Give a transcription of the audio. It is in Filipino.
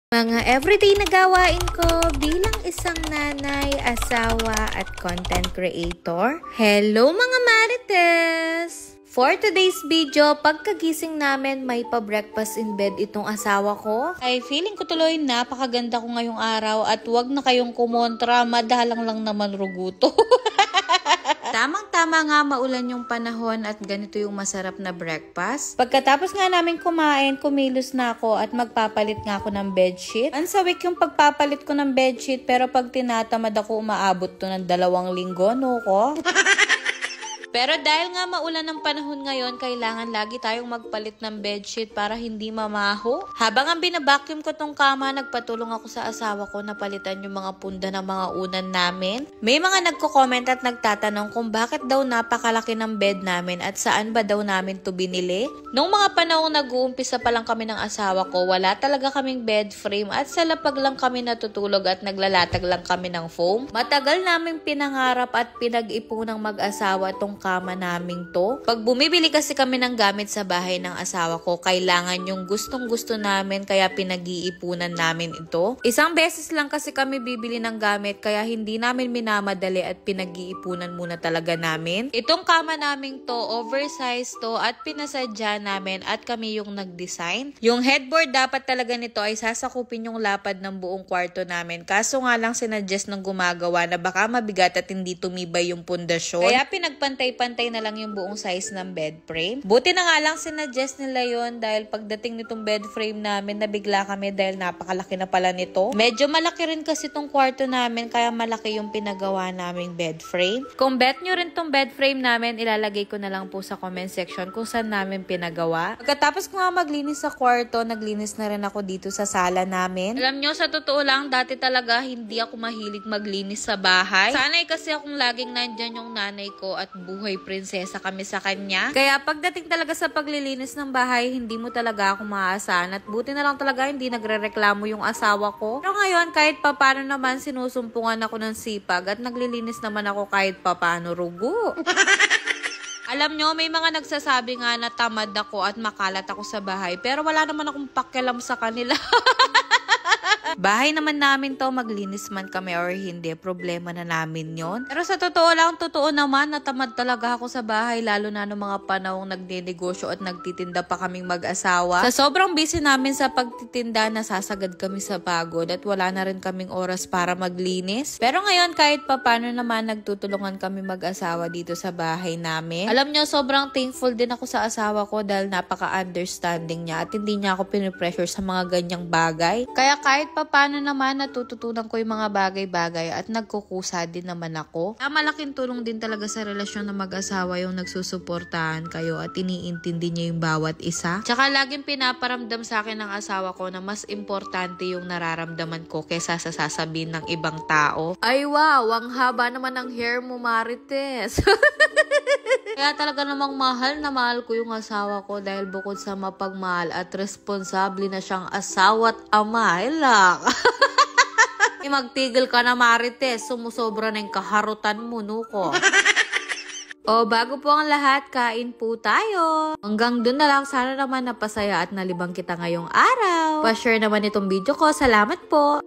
Mga everyday na gawain ko bilang isang nanay, asawa at content creator. Hello mga Marites! For today's video, pagkagising namin may pa-breakfast in bed itong asawa ko. Ay feeling ko tuloy napakaganda ko ngayong araw at wag na kayong kumontra, madalang lang naman ruguto. Tamang-tama nga maulan yung panahon at ganito yung masarap na breakfast. Pagkatapos nga namin kumain, kumilos na ako at magpapalit nga ako ng bedsheet. Ansawik yung pagpapalit ko ng bedsheet pero pag tinatamad ako umaabot to ng 2 linggo, no ko? Pero dahil nga maulan ng panahon ngayon, kailangan lagi tayong magpalit ng bedsheet para hindi mamaho. Habang ang binabacuum ko tong kama, nagpatulong ako sa asawa ko na palitan yung mga punda ng mga unan namin. May mga nagko-comment at nagtatanong kung bakit daw napakalaki ng bed namin at saan ba daw namin to binili. Nung mga panahong nag-uumpisa pa lang kami ng asawa ko, wala talaga kaming bed frame at sa lapag lang kami natutulog at naglalatag lang kami ng foam. Matagal naming pinangarap at pinag-ipunang mag-asawa tong kama naming to. Pag bumibili kasi kami ng gamit sa bahay ng asawa ko, kailangan yung gustong-gusto namin kaya pinag-iipunan namin ito. Isang beses lang kasi kami bibili ng gamit kaya hindi namin minamadali at pinag-iipunan muna talaga namin. Itong kama naming to, oversized to at pinasadya namin at kami yung nag-design. Yung headboard dapat talaga nito ay sasakupin yung lapad ng buong kwarto namin. Kaso nga lang sinuggest ng gumagawa na baka mabigat at hindi tumibay yung pundasyon. Kaya pinagpantay-pantay na lang yung buong size ng bed frame. Buti na nga lang sinuggest nila yon dahil pagdating nitong bed frame namin, nabigla kami dahil napakalaki na pala nito. Medyo malaki rin kasi tong kwarto namin kaya malaki yung pinagawa naming bed frame. Kung bet nyo rin tong bed frame namin, ilalagay ko na lang po sa comment section kung saan namin pinagawa. Pagkatapos ko nga maglinis sa kwarto, naglinis na rin ako dito sa sala namin. Alam nyo, sa totoo lang, dati talaga hindi ako mahilig maglinis sa bahay. Sanay kasi akong laging nandyan yung nanay ko at buhay prinsesa kami sa kanya. Kaya pagdating talaga sa paglilinis ng bahay, hindi mo talaga ako maaasahan at buti na lang talaga hindi nagrereklamo yung asawa ko. Pero ngayon, kahit papano naman sinusumpungan ako ng sipag at naglilinis naman ako kahit papano rugo. Alam nyo, may mga nagsasabi nga na tamad ako at makalat ako sa bahay pero wala naman akong pakialam sa kanila. Bahay naman namin to, maglinis man kami or hindi, problema na namin yon. Pero sa totoo lang, totoo naman, natamad talaga ako sa bahay, lalo na noong mga panahong nagdenegosyo at nagtitinda pa kaming mag-asawa. Sa sobrang busy namin sa pagtitinda, nasasagad kami sa pagod at wala na rin kaming oras para maglinis. Pero ngayon, kahit papano naman, nagtutulungan kami mag-asawa dito sa bahay namin. Alam nyo, sobrang thankful din ako sa asawa ko dahil napaka-understanding niya at hindi niya ako pinipressure sa mga ganyang bagay. Kaya kahit paano naman natututunan ko yung mga bagay-bagay at nagkukusa din naman ako. Malaking tulong din talaga sa relasyon ng mag-asawa yung nagsusuportahan kayo at iniintindi niya yung bawat isa. Tsaka laging pinaparamdam sa akin ng asawa ko na mas importante yung nararamdaman ko kesa sa sasabihin ng ibang tao. Ay wow, ang haba naman ng hair mo, Marites. Kaya talaga namang mahal na mahal ko yung asawa ko dahil bukod sa mapagmahal at responsable na siyang asawa at ama, magtigil ka na, Marites. Sumusobra na yung kaharutan mo, nuko. O, bago po ang lahat, kain po tayo. Hanggang dun na lang, sana naman napasaya at nalibang kita ngayong araw. Pa-share naman itong video ko. Salamat po.